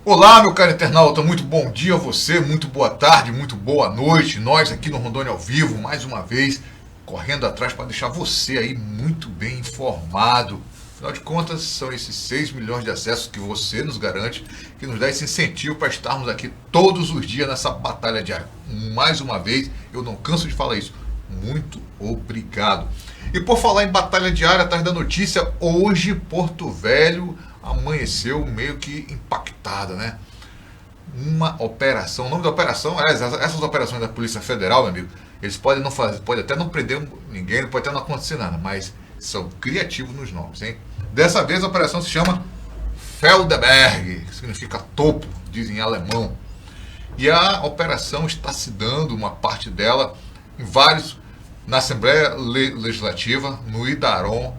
Olá, meu caro internauta, muito bom dia a você, muito boa tarde, muito boa noite. Nós aqui no Rondônia ao Vivo, mais uma vez, correndo atrás para deixar você aí muito bem informado. Afinal de contas, são esses 6 milhões de acessos que você nos garante, que nos dá esse incentivo para estarmos aqui todos os dias nessa batalha diária. Mais uma vez, eu não canso de falar isso. Muito obrigado. E por falar em batalha diária, atrás da notícia, hoje Porto Velho amanheceu meio que impactada, né? Uma operação, o nome da operação, essas operações da Polícia Federal, meu amigo, eles podem não fazer, pode até não prender ninguém, pode até não acontecer nada, mas são criativos nos nomes, hein? Dessa vez a operação se chama Feldberg, que significa topo, diz em alemão. E a operação está se dando, uma parte dela, na Assembleia Legislativa, no Idaron,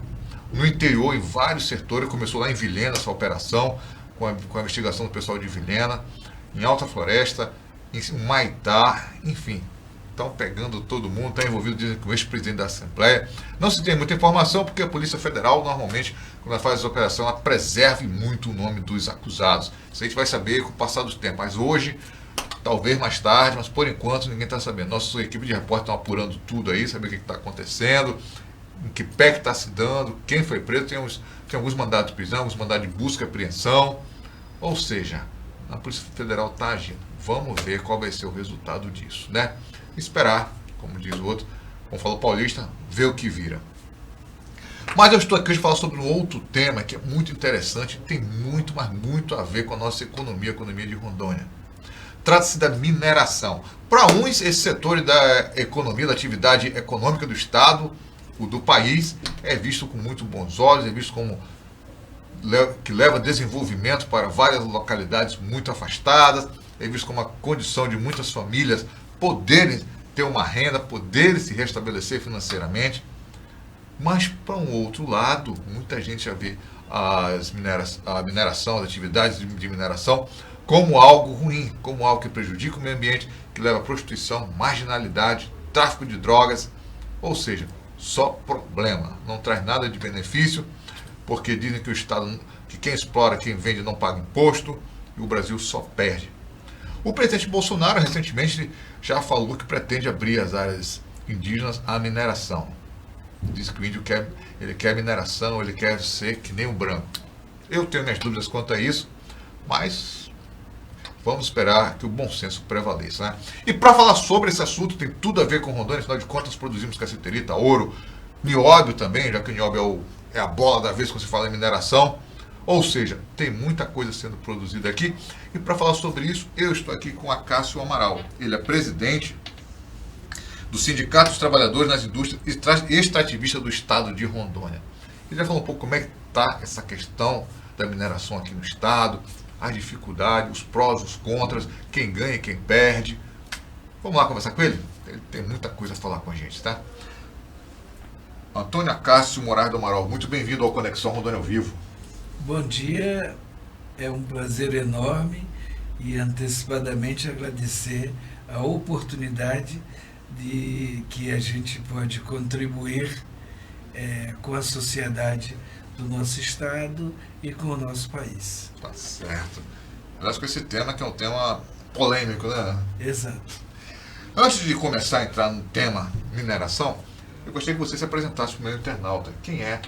no interior, em vários setores. Começou lá em Vilhena essa operação, com a investigação do pessoal de Vilhena, em Alta Floresta, em Maitá, enfim. Estão pegando todo mundo, está envolvido, dizem que o ex-presidente da Assembleia. Não se tem muita informação, porque a Polícia Federal, normalmente, quando ela faz essa operação, ela preserva muito o nome dos acusados. Isso a gente vai saber com o passar do tempo. Mas hoje, talvez mais tarde, mas por enquanto ninguém está sabendo. Nossa equipe de repórter estão apurando tudo aí, saber o que está acontecendo, em que pé que está se dando, quem foi preso. Tem alguns mandados de prisão, alguns mandados de busca e apreensão. Ou seja, a Polícia Federal está agindo. Vamos ver qual vai ser o resultado disso, né? Esperar, como diz o outro, como falou o paulista, ver o que vira. Mas eu estou aqui hoje para falar sobre um outro tema que é muito interessante, tem muito, mas muito a ver com a nossa economia, a economia de Rondônia. Trata-se da mineração. Para uns, esse setor da economia, da atividade econômica do Estado, o do país, é visto com muito bons olhos, é visto como que leva desenvolvimento para várias localidades muito afastadas, é visto como uma condição de muitas famílias poderem ter uma renda, poderem se restabelecer financeiramente. Mas, para um outro lado, muita gente já vê a mineração, as atividades de mineração, como algo ruim, como algo que prejudica o meio ambiente, que leva à prostituição, marginalidade, tráfico de drogas, ou seja, só problema, não traz nada de benefício, porque dizem que o Estado, que quem explora, quem vende não paga imposto, e o Brasil só perde. O presidente Bolsonaro recentemente já falou que pretende abrir as áreas indígenas à mineração. Diz que o índio quer mineração, ele quer ser que nem o branco. Eu tenho minhas dúvidas quanto a isso, mas vamos esperar que o bom senso prevaleça, né? E para falar sobre esse assunto, tem tudo a ver com Rondônia, afinal de contas produzimos cassiterita, ouro, nióbio também, já que o nióbio é a bola da vez quando se fala em mineração. Ou seja, tem muita coisa sendo produzida aqui. E para falar sobre isso, eu estou aqui com Acácio Amaral. Ele é presidente do Sindicato dos Trabalhadores nas Indústrias Extrativistas do Estado de Rondônia. Ele já falou um pouco como é que está essa questão da mineração aqui no Estado, as dificuldades, os prós, os contras, quem ganha, quem perde. Vamos lá conversar com ele? Ele tem muita coisa a falar com a gente, tá? Antônio Acácio Moraes do Amaral, muito bem-vindo ao Conexão Rondônia ao Vivo. Bom dia, é um prazer enorme e antecipadamente agradecer a oportunidade de que a gente pode contribuir com a sociedade do nosso Estado e com o nosso país. Tá certo. Aliás, com esse tema que é um tema polêmico, né? Exato. Antes de começar a entrar no tema mineração, eu gostaria que você se apresentasse para o meu internauta. Quem é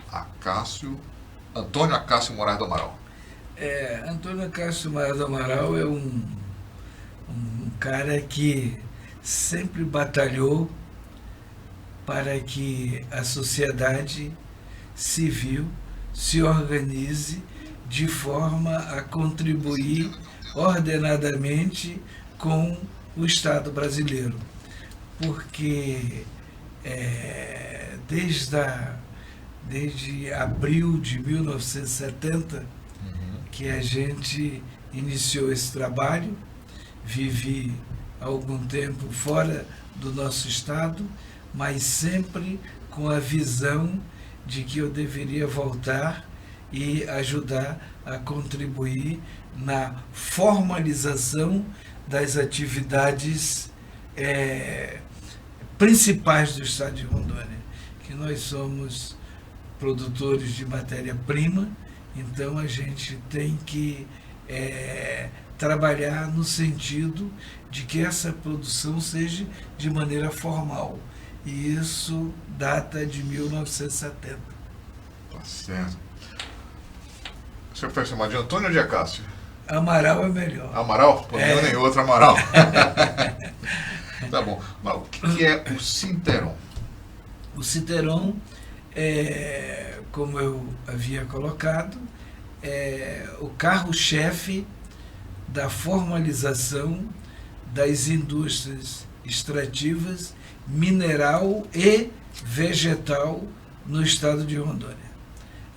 Antônio Acácio Moraes do Amaral? Antônio Acácio Moraes do Amaral é um cara que sempre batalhou para que a sociedade civil se organize de forma a contribuir ordenadamente com o Estado brasileiro. Porque desde abril de 1970 que a gente iniciou esse trabalho, vivi algum tempo fora do nosso estado, mas sempre com a visão de que eu deveria voltar e ajudar a contribuir na formalização das atividades principais do estado de Rondônia, que nós somos produtores de matéria-prima, então a gente tem que trabalhar no sentido de que essa produção seja de maneira formal. E isso data de 1970. Tá certo. Você prefere chamar de Antônio ou de Acácio? Amaral é melhor. Amaral? Por nenhum nem outro Amaral. Tá bom. Mas o que é o Sinteron? O Sinteron, como eu havia colocado, é o carro-chefe da formalização das indústrias extrativas, mineral e vegetal no estado de Rondônia.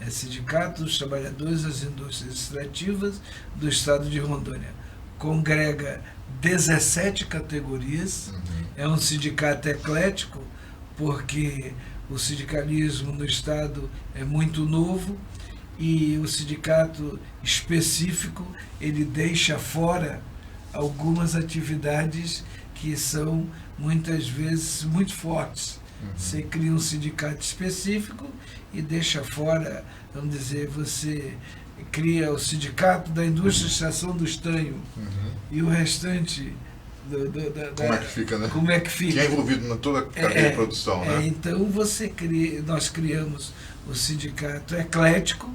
É Sindicato dos Trabalhadores das Indústrias Extrativas do estado de Rondônia. Congrega 17 categorias, é um sindicato eclético, porque o sindicalismo no estado é muito novo e o sindicato específico ele deixa fora algumas atividades que são muitas vezes muito fortes. Você cria um sindicato específico e deixa fora, vamos dizer, você cria o sindicato da indústria de extração do estanho e o restante como é que fica, né? Como é que fica? Que é envolvido na toda a cadeia de produção, né? Então nós criamos o sindicato eclético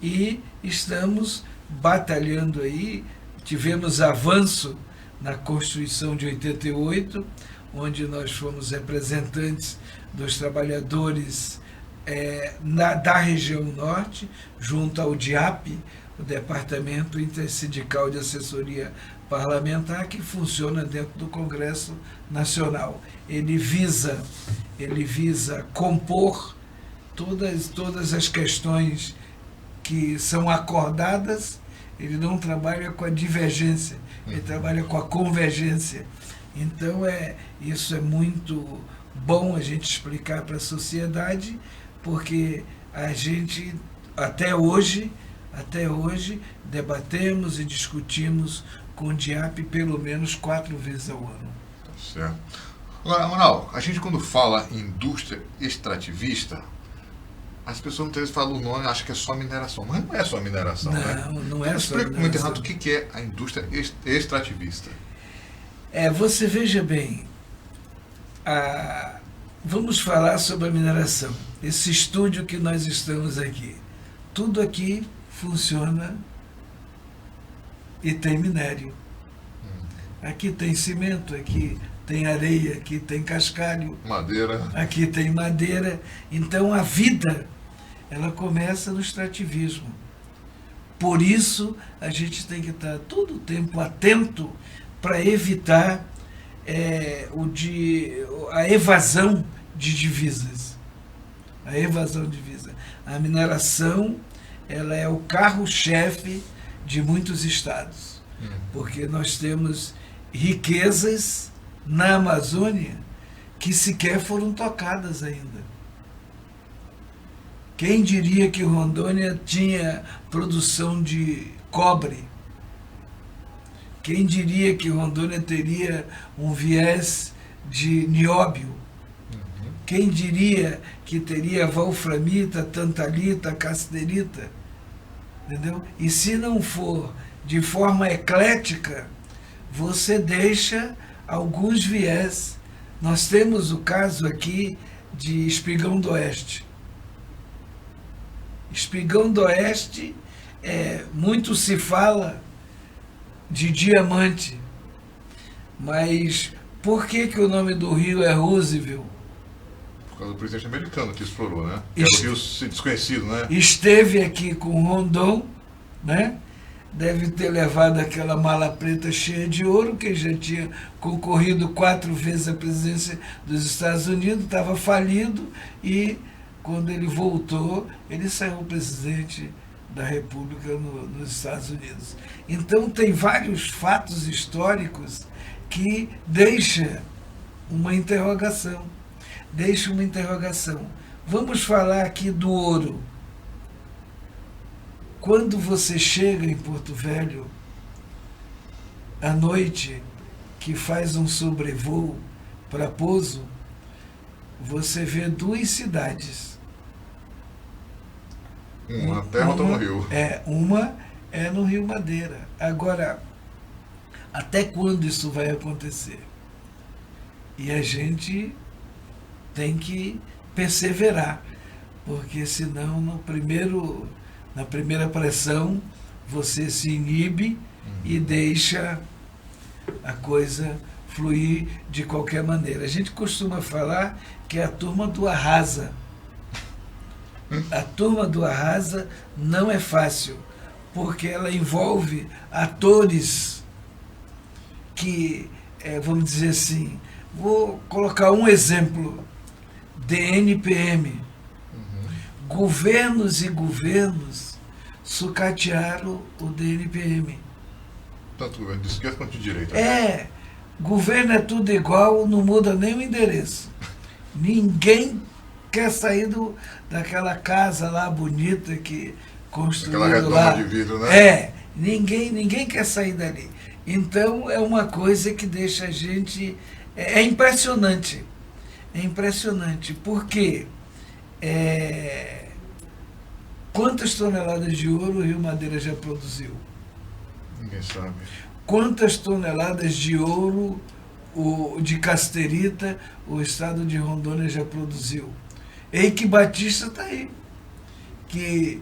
e estamos batalhando aí, tivemos avanço na Constituição de 88, onde nós fomos representantes dos trabalhadores da região norte, junto ao DIAP, o Departamento Intersindical de Assessoria Parlamentar, que funciona dentro do Congresso Nacional. Ele visa compor todas as questões que são acordadas. Ele não trabalha com a divergência, ele trabalha com a convergência. Então, isso é muito bom a gente explicar para a sociedade, porque a gente, até hoje, debatemos e discutimos com o DIAP pelo menos 4 vezes ao ano. Tá certo. Agora, Amaral, a gente quando fala em indústria extrativista, as pessoas muitas vezes falam o nome e acham que é só mineração. Mas não é só mineração, né? Não é só mineração. Explica muito errado o que é a indústria extrativista. Você veja bem, vamos falar sobre a mineração. Esse estúdio que nós estamos aqui, tudo aqui funciona e tem minério. Aqui tem cimento, aqui tem areia, aqui tem cascalho, madeira. Aqui tem madeira. Então a vida, ela começa no extrativismo. Por isso a gente tem que estar todo o tempo atento para evitar a evasão de divisas. A evasão de divisa. A mineração, ela é o carro-chefe de muitos estados, porque nós temos riquezas na Amazônia que sequer foram tocadas ainda. Quem diria que Rondônia tinha produção de cobre? Quem diria que Rondônia teria um viés de nióbio? Quem diria que teria wolframita, tantalita, casterita? Entendeu? E se não for de forma eclética, você deixa alguns viés. Nós temos o caso aqui de Espigão do Oeste. Espigão do Oeste, muito se fala de diamante, mas por que o nome do rio é Roosevelt? Por causa do presidente americano que explorou, né? Que era o rio desconhecido, né? Esteve aqui com Rondon, né? Deve ter levado aquela mala preta cheia de ouro, que já tinha concorrido 4 vezes à presidência dos Estados Unidos, estava falido, e quando ele voltou, ele saiu presidente da República nos Estados Unidos. Então tem vários fatos históricos que deixam uma interrogação. Vamos falar aqui do ouro. Quando você chega em Porto Velho, à noite, que faz um sobrevoo para Pouso, você vê 2 cidades. Uma na terra, outra no rio. Uma é no Rio Madeira. Agora, até quando isso vai acontecer? E a gente tem que perseverar, porque senão na primeira pressão você se inibe e deixa a coisa fluir de qualquer maneira. A gente costuma falar que é a turma do arrasa. A turma do arrasa não é fácil, porque ela envolve atores que, vamos dizer assim, vou colocar um exemplo, DNPM. Governos e governos sucatearam o DNPM. Tanto governo de esquerda quanto de direita. Governo é tudo igual, não muda nem o endereço. Ninguém quer sair daquela casa lá bonita que construíram lá. Aquela redoma de vidro, né? Ninguém quer sair dali. Então é uma coisa que deixa a gente... É impressionante. É impressionante, porque quantas toneladas de ouro o Rio Madeira já produziu? Ninguém sabe. Quantas toneladas de ouro de casterita o estado de Rondônia já produziu? Eike Batista está aí, que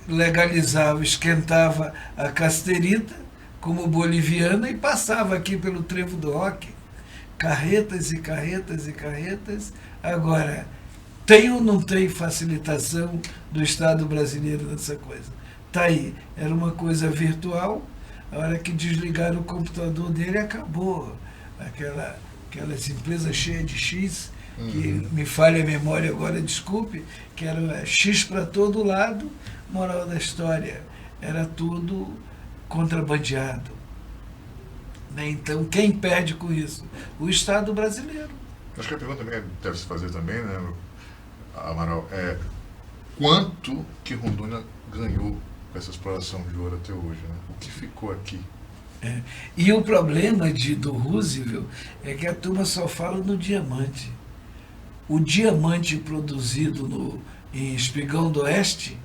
legalizava, esquentava a casterita como boliviana e passava aqui pelo Trevo do Roque. Carretas e carretas e carretas. Agora, tem ou não tem facilitação do Estado brasileiro nessa coisa? Está aí. Era uma coisa virtual. A hora que desligaram o computador dele, acabou. Aquelas empresas cheias de X, que me falha a memória agora, desculpe, que era X para todo lado. Moral da história, era tudo contrabandeado. Então, quem perde com isso? O Estado brasileiro. Acho que a pergunta também deve se fazer também, né, Amaral, quanto que Rondônia ganhou com essa exploração de ouro até hoje, né? O que ficou aqui? E o problema do Roosevelt é que a turma só fala no diamante. O diamante produzido em Espigão do Oeste,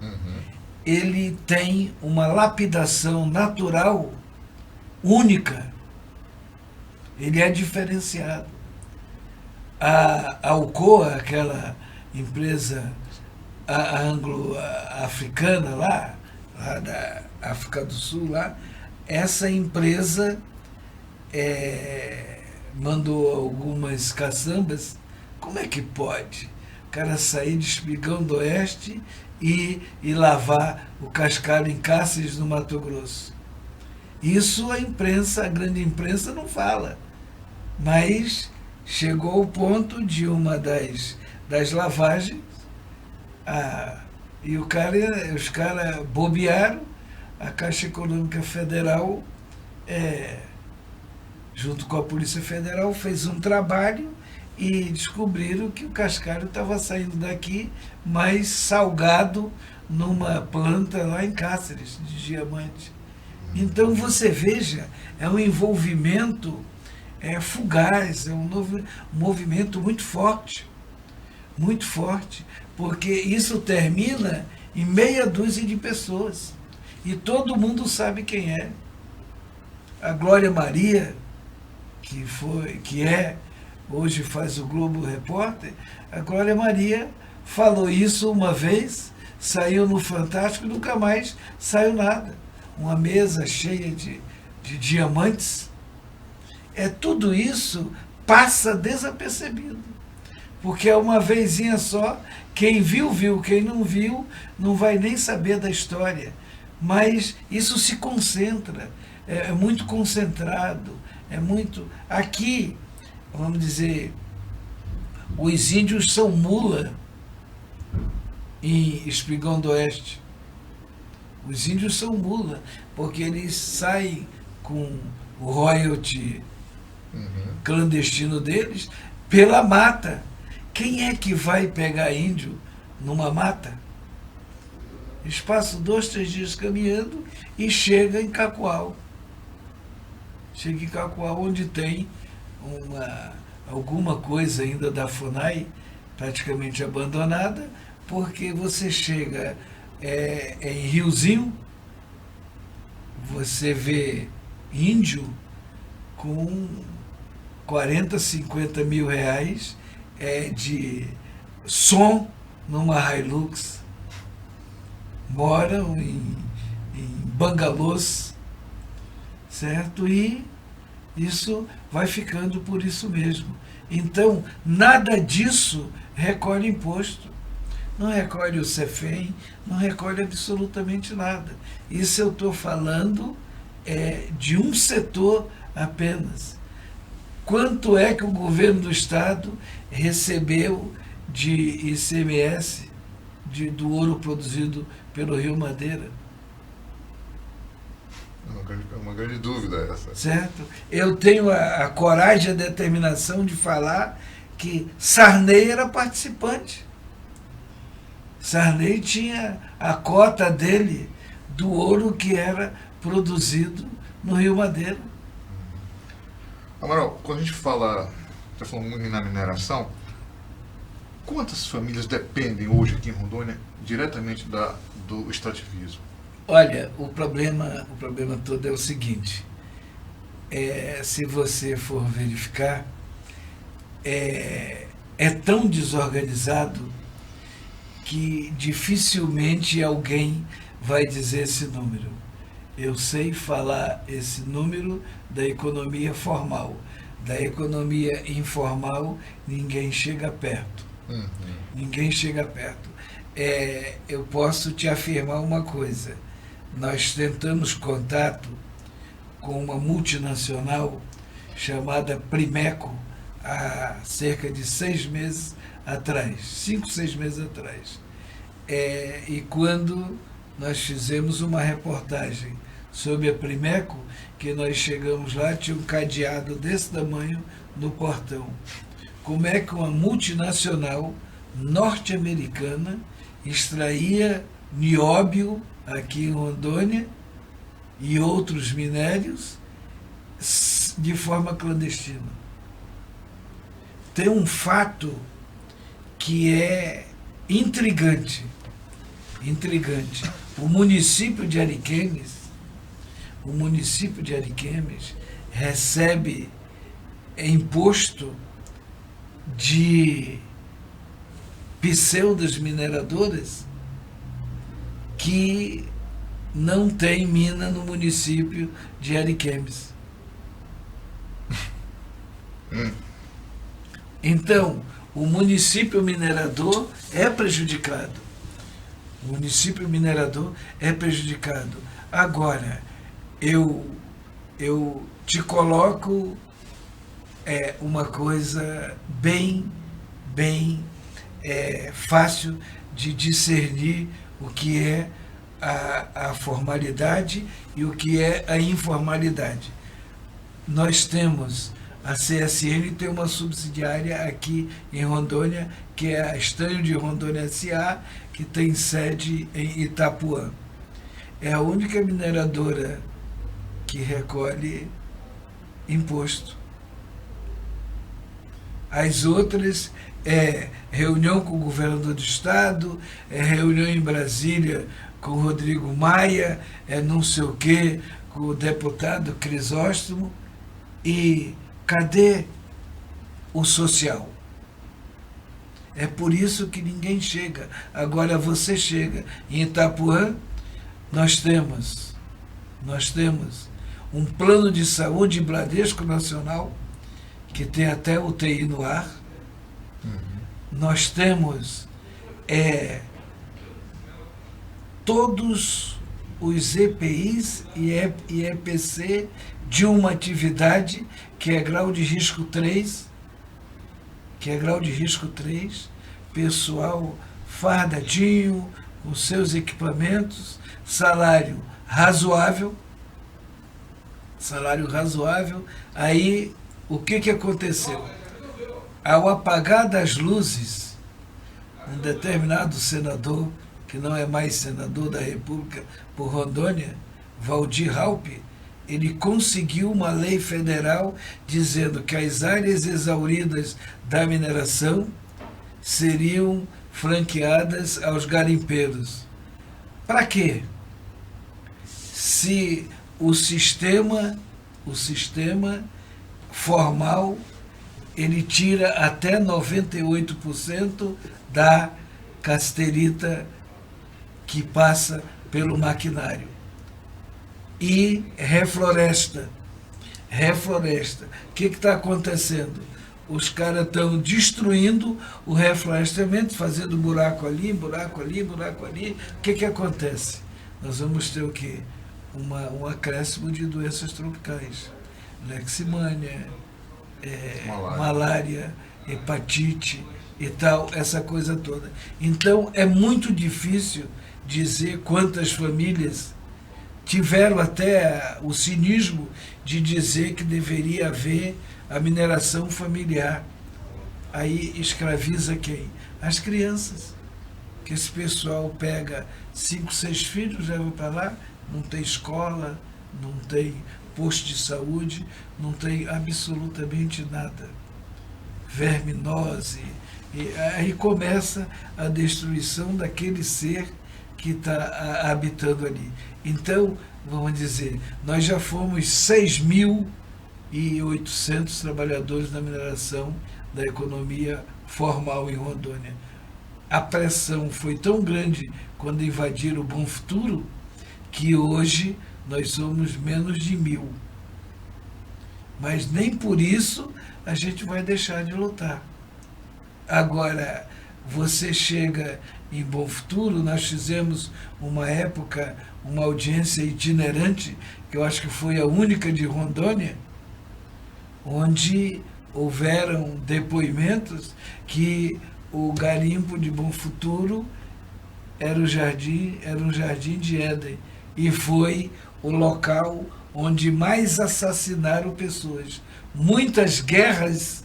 ele tem uma lapidação natural única. Ele é diferenciado. A Alcoa, aquela empresa anglo-africana lá da África do Sul, essa empresa mandou algumas caçambas. Como é que pode o cara sair de Espigão do Oeste e lavar o cascalho em Cáceres, no Mato Grosso? Isso a grande imprensa não fala. Mas chegou ao ponto de uma das lavagens, e os caras bobearam. A Caixa Econômica Federal, junto com a Polícia Federal, fez um trabalho e descobriram que o cascalho estava saindo daqui, mas salgado numa planta lá em Cáceres, de diamante. Então você veja, é um envolvimento fugaz, é um movimento muito forte, porque isso termina em meia dúzia de pessoas. E todo mundo sabe quem é. A Glória Maria, hoje faz o Globo Repórter, a Glória Maria falou isso uma vez, saiu no Fantástico e nunca mais saiu nada. Uma mesa cheia de diamantes. Tudo isso passa desapercebido. Porque é uma vezinha só, quem viu, viu, quem não viu, não vai nem saber da história. Mas isso se concentra, é muito concentrado, Aqui, vamos dizer, os índios são mula em Espigão do Oeste. Os índios são mula, porque eles saem com o royalty clandestino deles pela mata. Quem é que vai pegar índio numa mata? Eles passam 2, 3 dias caminhando e chega em Cacoal. Chega em Cacoal, onde tem alguma coisa ainda da FUNAI, praticamente abandonada, porque você chega em Riozinho, você vê índio com 40, 50 mil reais de som numa Hilux, moram em bangalôs, certo? E isso vai ficando por isso mesmo. Então, nada disso recolhe imposto. Não recolhe o CEFEM, não recolhe absolutamente nada. Isso eu estou falando de um setor apenas. Quanto é que o governo do Estado recebeu de ICMS do ouro produzido pelo Rio Madeira? É uma grande dúvida essa. Certo? Eu tenho a coragem e a determinação de falar que Sarney era participante. Sarney tinha a cota dele do ouro que era produzido no Rio Madeira. Amaral, quando a gente fala, está falando muito na mineração, quantas famílias dependem hoje aqui em Rondônia diretamente do extrativismo? Olha, o problema todo é o seguinte, se você for verificar, é tão desorganizado que dificilmente alguém vai dizer esse número. Eu sei falar esse número da economia formal. Da economia informal, ninguém chega perto. Ninguém chega perto. Eu posso te afirmar uma coisa. Nós tentamos contato com uma multinacional chamada Primeco há cerca de 6 meses atrás, 5, 6 meses atrás. E quando nós fizemos uma reportagem sobre a Primeco, que nós chegamos lá, tinha um cadeado desse tamanho no portão. Como é que uma multinacional norte-americana extraía nióbio aqui em Rondônia e outros minérios de forma clandestina? Tem um fato que é intrigante. O município de Ariquemes recebe imposto de pseudas mineradoras que não tem mina no município de Ariquemes. Então, o município minerador é prejudicado. Agora, eu te coloco uma coisa bem fácil de discernir o que é a formalidade e o que é a informalidade. Nós temos, a CSN tem uma subsidiária aqui em Rondônia, que é a Estanho de Rondônia S.A., que tem sede em Itapuã. É a única mineradora que recolhe imposto. As outras reunião com o governador do estado, reunião em Brasília com o Rodrigo Maia, não sei o quê, com o deputado Crisóstomo. E cadê o social? É por isso que ninguém chega. Agora você chega. Em Itapuã, nós temos um plano de saúde Bradesco Nacional, que tem até UTI no ar. Nós temos todos os EPIs e EPC de uma atividade que é grau de risco 3, pessoal fardadinho, com seus equipamentos, salário razoável. Aí, o que aconteceu? Ao apagar das luzes, um determinado senador, que não é mais senador da República por Rondônia, Valdir Raupp, ele conseguiu uma lei federal dizendo que as áreas exauridas da mineração seriam franqueadas aos garimpeiros. Para quê? Se o sistema formal, ele tira até 98% da casterita que passa pelo maquinário. E refloresta. O que está acontecendo? Os caras estão destruindo o reflorestamento, fazendo buraco ali, buraco ali, buraco ali. O que acontece? Nós vamos ter o quê? Um acréscimo de doenças tropicais. Leximânia, malária, hepatite e tal, essa coisa toda. Então, é muito difícil dizer quantas famílias tiveram até o cinismo de dizer que deveria haver a mineração familiar. Aí escraviza quem? As crianças. Que esse pessoal pega 5, 6 filhos, leva para lá, não tem escola, não tem posto de saúde, não tem absolutamente nada. Verminose. E aí começa a destruição daquele ser que está habitando ali. Então, vamos dizer, nós já fomos 6.800 trabalhadores da mineração da economia formal em Rondônia. A pressão foi tão grande quando invadiram o Bom Futuro que hoje nós somos menos de 1.000. Mas nem por isso a gente vai deixar de lutar. Agora, você chega em Bom Futuro, nós fizemos uma época, uma audiência itinerante, que eu acho que foi a única de Rondônia, onde houveram depoimentos que o garimpo de Bom Futuro era um jardim de Éden, e foi o local onde mais assassinaram pessoas. Muitas guerras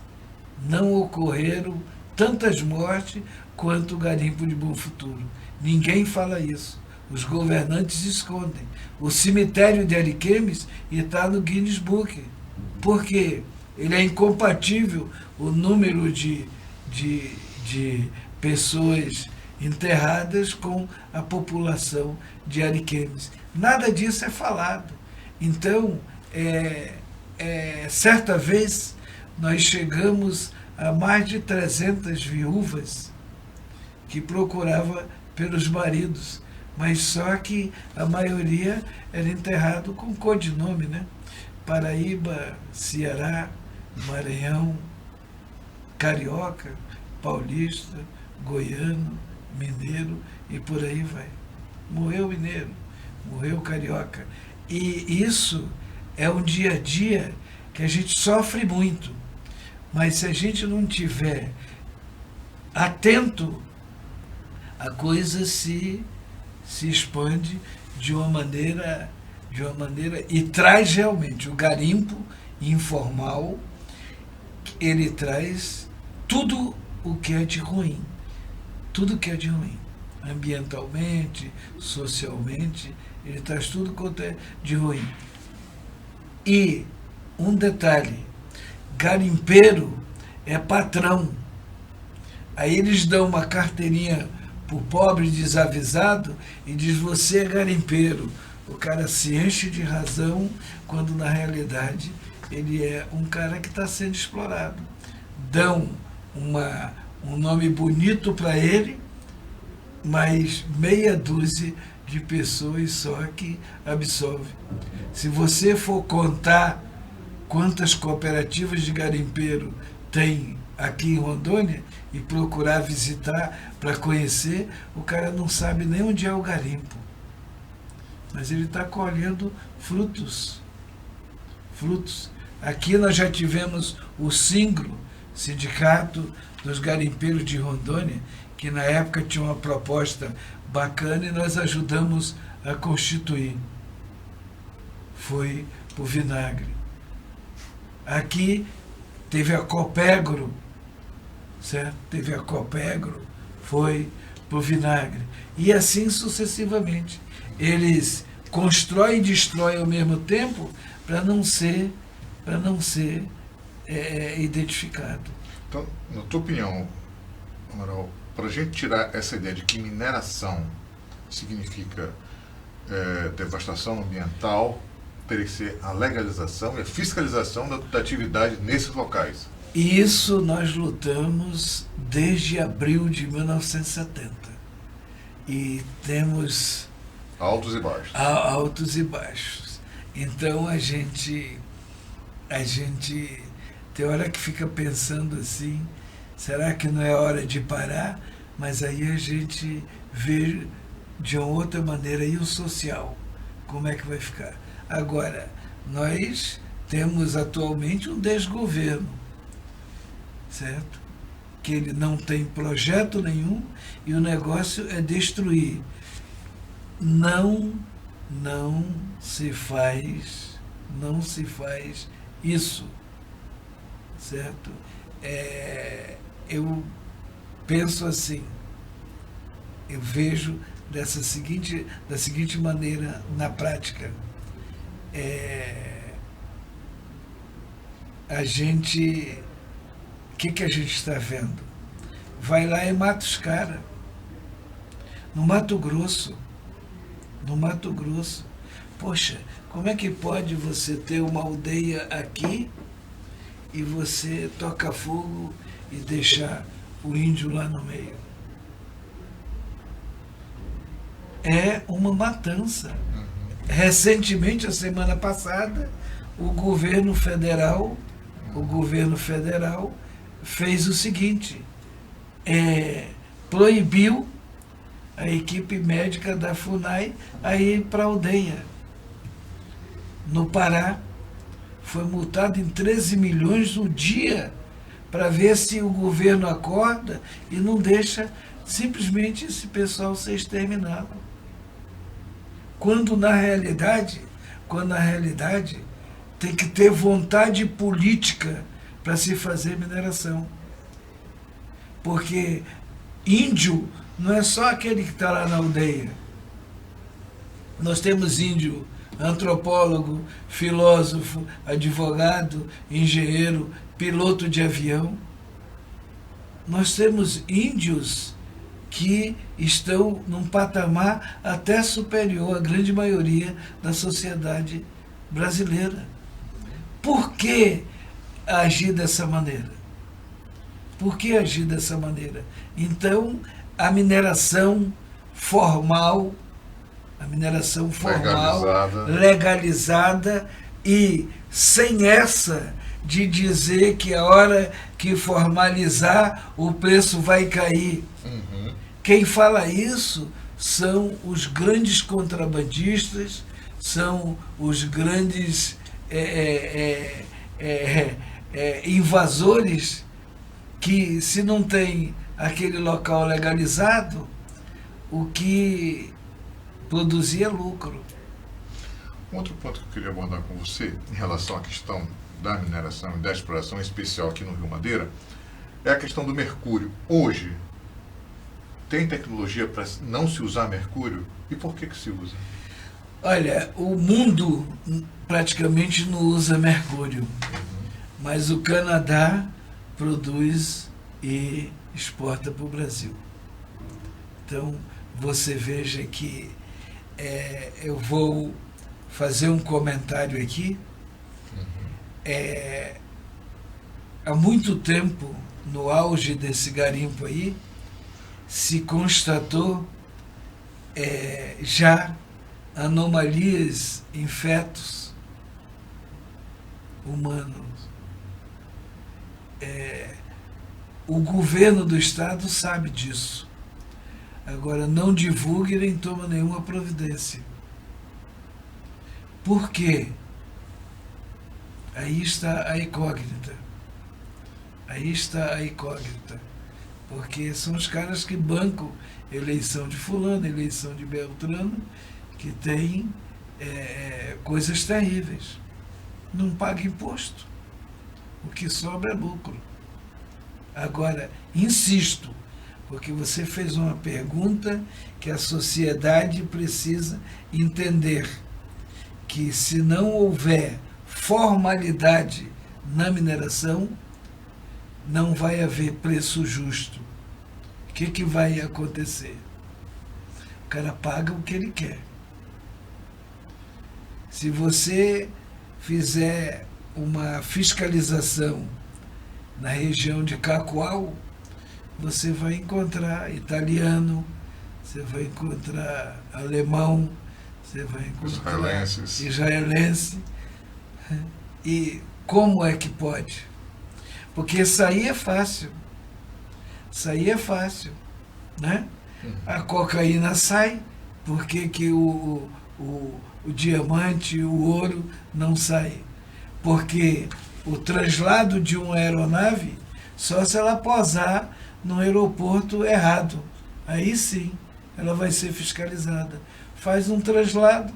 não ocorreram, tantas mortes, quanto o garimpo de Bom Futuro. Ninguém fala isso. Os governantes escondem. O cemitério de Ariquemes está no Guinness Book. Por quê? Ele é incompatível o número de pessoas enterradas com a população de Ariquemes. Nada disso é falado. Então, certa vez, nós chegamos a mais de 300 viúvas que procurava pelos maridos, mas só que a maioria era enterrado com codinome, né? Paraíba, Ceará, Maranhão, Carioca, Paulista, Goiano, Mineiro e por aí vai. Morreu mineiro, morreu carioca. E isso é um dia a dia que a gente sofre muito. Mas se a gente não tiver atento, a coisa se expande de uma maneira e traz realmente o garimpo informal, ele traz tudo o que é de ruim. Tudo que é de ruim. Ambientalmente, socialmente, ele traz tudo quanto é de ruim. E um detalhe, garimpeiro é patrão. Aí eles dão uma carteirinha para o pobre desavisado e diz, você é garimpeiro. O cara se enche de razão, quando na realidade ele é um cara que está sendo explorado. Dão um nome bonito para ele, mas meia dúzia de pessoas só que absorve. Se você for contar quantas cooperativas de garimpeiro tem aqui em Rondônia e procurar visitar para conhecer, o cara não sabe nem onde é o garimpo. Mas ele está colhendo frutos. Aqui nós já tivemos o SINGRO, Sindicato dos Garimpeiros de Rondônia, que na época tinha uma proposta bacana e nós ajudamos a constituir. Foi por vinagre. Aqui teve a Copegro, certo? Teve a Copegro, foi por vinagre. E assim sucessivamente. Eles constroem e destroem ao mesmo tempo para não ser identificado. Então, na tua opinião, Amaral, para a gente tirar essa ideia de que mineração significa devastação ambiental, teria que ser a legalização e a fiscalização da atividade nesses locais. Isso nós lutamos desde abril de 1970. E temos altos e baixos. Altos e baixos. Então a gente tem hora que fica pensando assim, será que não é hora de parar? Mas aí a gente vê de uma outra maneira e o social, como é que vai ficar. Agora, nós temos atualmente um desgoverno, certo? Que ele não tem projeto nenhum e o negócio é destruir. Não se faz isso, certo? Eu penso assim, eu vejo da seguinte maneira na prática. O que a gente está vendo? Vai lá e mata os caras. No Mato Grosso. Poxa, como é que pode você ter uma aldeia aqui e você toca fogo e deixar o índio lá no meio? É uma matança. Recentemente, a semana passada, o governo federal fez o seguinte, proibiu a equipe médica da FUNAI a ir para a aldeia. No Pará, foi multado em 13 milhões no dia para ver se o governo acorda e não deixa simplesmente esse pessoal ser exterminado. Quando na realidade tem que ter vontade política para se fazer mineração. Porque índio não é só aquele que está lá na aldeia. Nós temos índio antropólogo, filósofo, advogado, engenheiro, piloto de avião. Nós temos índios que estão num patamar até superior à grande maioria da sociedade brasileira. Por que agir dessa maneira? Então, a mineração formal, legalizada e sem essa de dizer que a hora que formalizar o preço vai cair. Quem fala isso são os grandes contrabandistas, são os grandes invasores que, se não tem aquele local legalizado, o que produzia lucro. Um outro ponto que eu queria abordar com você, em relação à questão da mineração e da exploração, em especial aqui no Rio Madeira, é a questão do mercúrio. Hoje, tem tecnologia para não se usar mercúrio? E por que se usa? Olha, o mundo praticamente não usa mercúrio, mas o Canadá produz e exporta para o Brasil. Então, você veja que eu vou fazer um comentário aqui. Há muito tempo, no auge desse garimpo aí, se constatou já anomalias em fetos humanos. O governo do estado sabe disso. Agora, não divulga e nem toma nenhuma providência. Por quê? Aí está a incógnita. Porque são os caras que bancam eleição de fulano, eleição de Beltrano, que tem coisas terríveis. Não paga imposto. O que sobra é lucro. Agora, insisto, porque você fez uma pergunta que a sociedade precisa entender, que se não houver formalidade na mineração, não vai haver preço justo. que vai acontecer? O cara paga o que ele quer. Se você fizer uma fiscalização na região de Cacoal, você vai encontrar italiano, você vai encontrar alemão, você vai encontrar israelense. E como é que pode? Porque sair é fácil. Sair é fácil, né? A cocaína sai, por que o diamante, o ouro não sai? Porque o traslado de uma aeronave, só se ela pousar no aeroporto errado. Aí sim, ela vai ser fiscalizada. Faz um traslado.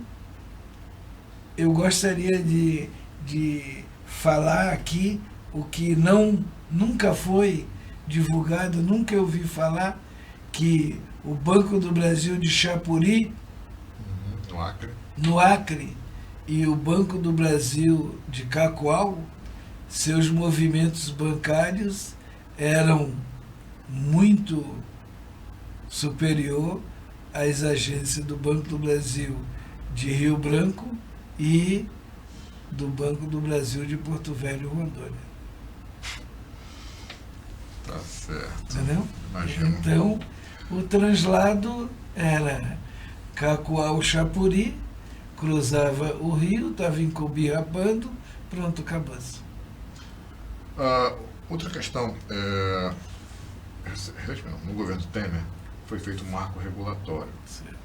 Eu gostaria de falar aqui o que nunca foi divulgado, nunca ouvi falar, que o Banco do Brasil de Chapuri, no Acre, e o Banco do Brasil de Cacoal, seus movimentos bancários eram muito superior às agências do Banco do Brasil de Rio Branco e do Banco do Brasil de Porto Velho, Rondônia. Tá certo. Entendeu? Imagino. Então, o translado era Cacoal-Chapuri, cruzava o rio, estava em Cobirrapando, pronto, acabou-se. Outra questão, no governo Temer foi feito um marco regulatório. Certo.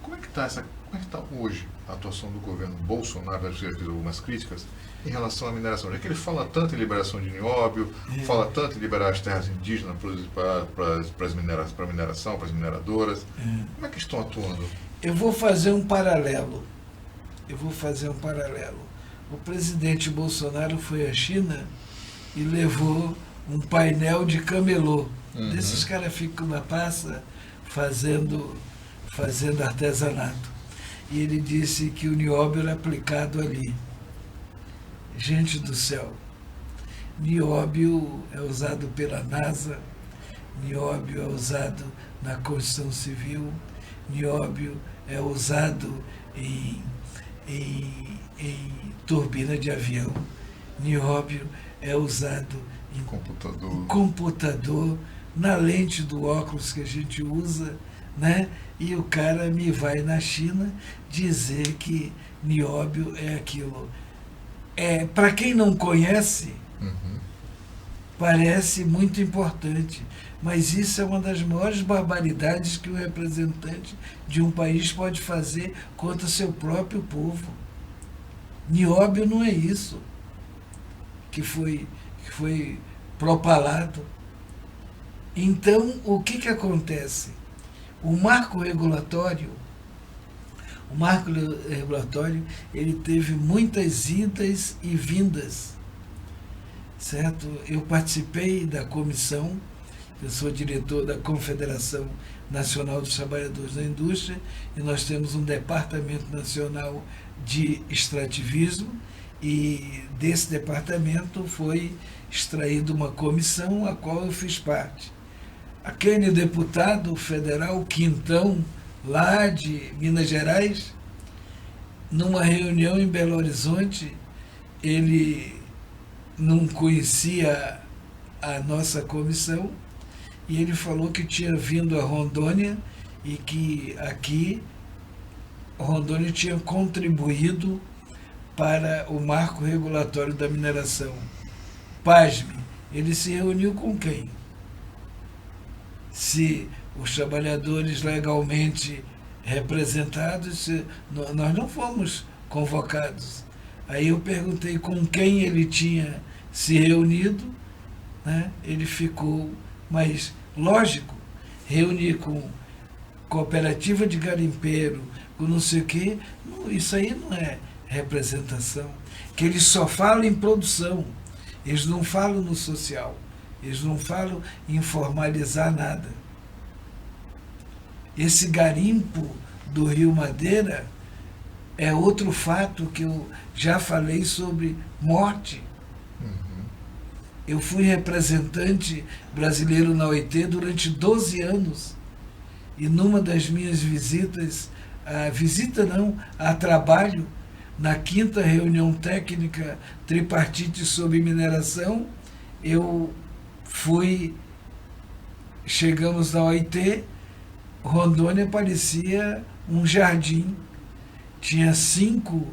Como é que está hoje a atuação do governo Bolsonaro, você fez algumas críticas, em relação à mineração? Já que ele fala tanto em liberação de nióbio, fala tanto em liberar as terras indígenas para a mineração, para as mineradoras. Como é que estão atuando? Eu vou fazer um paralelo. O presidente Bolsonaro foi à China e levou um painel de camelô. Desses caras ficam na praça fazendo artesanato. E ele disse que o nióbio era aplicado ali. Gente do céu, nióbio é usado pela NASA, nióbio é usado na construção civil, nióbio é usado em turbina de avião, nióbio é usado em computador, na lente do óculos que a gente usa, né? E o cara me vai na China dizer que nióbio é aquilo. Para quem não conhece, parece muito importante, mas isso é uma das maiores barbaridades que o representante de um país pode fazer contra seu próprio povo. Nióbio não é isso que foi propalado. Então, o que acontece? O marco regulatório, ele teve muitas idas e vindas, certo? Eu participei da comissão, eu sou diretor da Confederação Nacional dos Trabalhadores da Indústria, e nós temos um departamento nacional de extrativismo, e desse departamento foi extraída uma comissão a qual eu fiz parte. Aquele deputado federal Quintão, lá de Minas Gerais, numa reunião em Belo Horizonte, ele não conhecia a nossa comissão e ele falou que tinha vindo a Rondônia e que aqui Rondônia tinha contribuído para o marco regulatório da mineração. Pasme, ele se reuniu com quem? Se os trabalhadores legalmente representados, nós não fomos convocados. Aí eu perguntei com quem ele tinha se reunido, né? Ele ficou, mas lógico, reunir com cooperativa de garimpeiro, com não sei o quê, isso aí não é representação. Que eles só falam em produção, eles não falam no social, eles não falam em formalizar nada. Esse garimpo do Rio Madeira é outro fato que eu já falei sobre morte. Eu fui representante brasileiro na OIT durante 12 anos. E numa das minhas visitas, a trabalho, na 5ª reunião técnica tripartite sobre mineração, chegamos na OIT, Rondônia parecia um jardim, tinha 5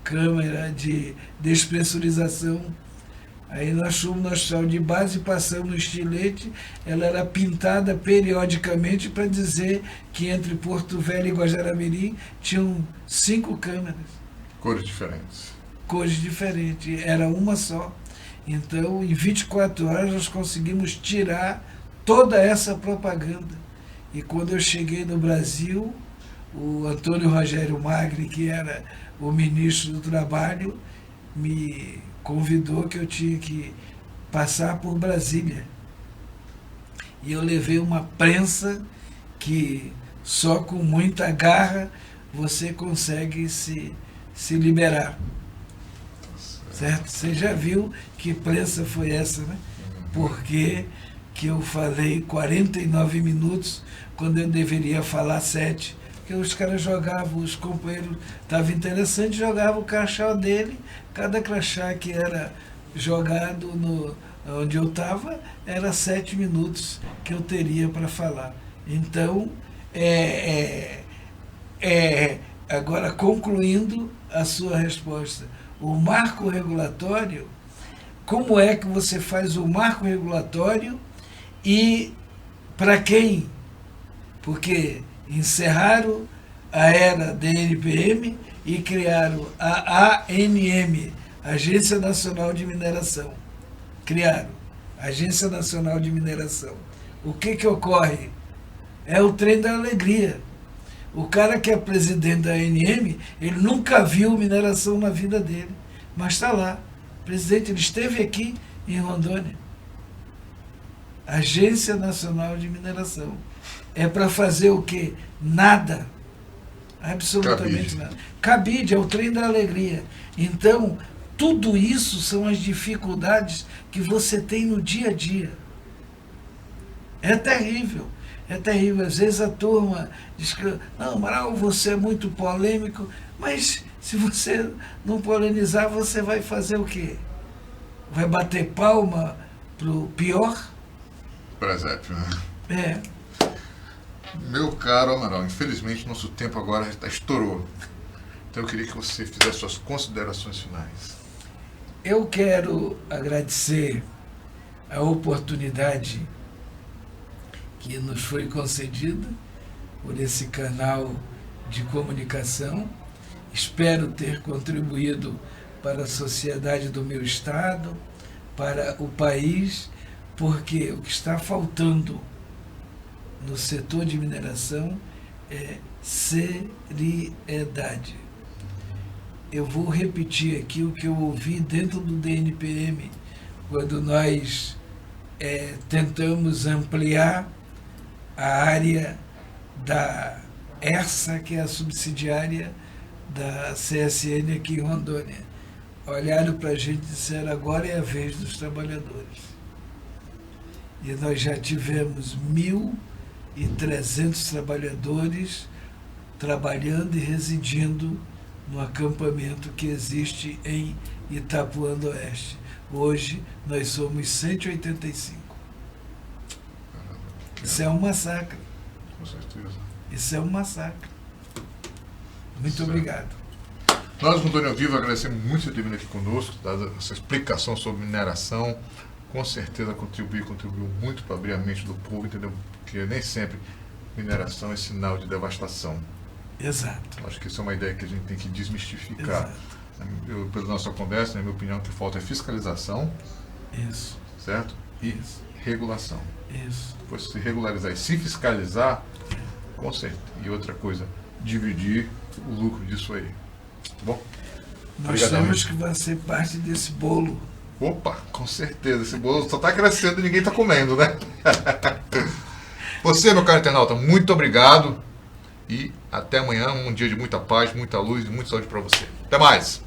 câmeras de despressurização. Aí nós fomos no hospital de base, passamos no estilete, ela era pintada periodicamente para dizer que entre Porto Velho e Guajará-Mirim tinham 5 câmeras. Cores diferentes. Cores diferentes, era uma só. Então, em 24 horas, nós conseguimos tirar toda essa propaganda. E quando eu cheguei no Brasil, o Antônio Rogério Magri, que era o ministro do Trabalho, me convidou que eu tinha que passar por Brasília. E eu levei uma prensa que só com muita garra você consegue se liberar. Certo? Você já viu que prensa foi essa, né? Porque que eu falei 49 minutos quando eu deveria falar 7. Porque os caras jogavam, os companheiros estavam interessantes, jogavam o crachá dele, cada crachá que era jogado onde eu estava era 7 minutos que eu teria para falar. Então, agora concluindo a sua resposta, o marco regulatório, como é que você faz o marco regulatório e para quem? Porque encerraram a era DNPM e criaram a ANM, Agência Nacional de Mineração. Criaram a Agência Nacional de Mineração. O que ocorre? É o trem da alegria. O cara que é presidente da ANM, ele nunca viu mineração na vida dele, mas está lá. Presidente, ele esteve aqui em Rondônia. Agência Nacional de Mineração. É para fazer o quê? Nada. Absolutamente nada. Cabide, é o trem da alegria. Então, tudo isso são as dificuldades que você tem no dia a dia. É terrível. É terrível. Às vezes a turma diz que, não, Amaral, você é muito polêmico, mas se você não polemizar, você vai fazer o quê? Vai bater palma pro pior? Presépio, né? É. Meu caro Amaral, infelizmente nosso tempo agora estourou. Então eu queria que você fizesse suas considerações finais. Eu quero agradecer a oportunidade que nos foi concedida por esse canal de comunicação. Espero ter contribuído para a sociedade do meu estado, para o país, porque o que está faltando no setor de mineração é seriedade. Eu vou repetir aqui o que eu ouvi dentro do DNPM, quando nós tentamos ampliar a área da ERSA, que é a subsidiária da CSN aqui em Rondônia. Olharam para a gente e disseram, agora é a vez dos trabalhadores. E nós já tivemos 1.300 trabalhadores trabalhando e residindo no acampamento que existe em Itapuã do Oeste. Hoje nós somos 185. Isso é um massacre. Com certeza. Isso é um massacre. Muito certo. Obrigado. Nós, Rondônia ao Vivo, agradecemos muito você ter vindo aqui conosco, dado essa explicação sobre mineração. Com certeza contribuiu muito para abrir a mente do povo, entendeu? Porque nem sempre mineração é sinal de devastação. Exato. Acho que isso é uma ideia que a gente tem que desmistificar. Pela nossa conversa, na minha opinião, o que falta é fiscalização. Isso. Certo? E Isso. regulação. Isso. Depois se regularizar e se fiscalizar, com certeza. E outra coisa, dividir o lucro disso aí. Tá bom? Nós temos que fazer parte desse bolo. Opa, com certeza. Esse bolo só está crescendo e ninguém está comendo, né? Você, meu caro internauta, muito obrigado. E até amanhã, um dia de muita paz, muita luz e muita saúde para você. Até mais!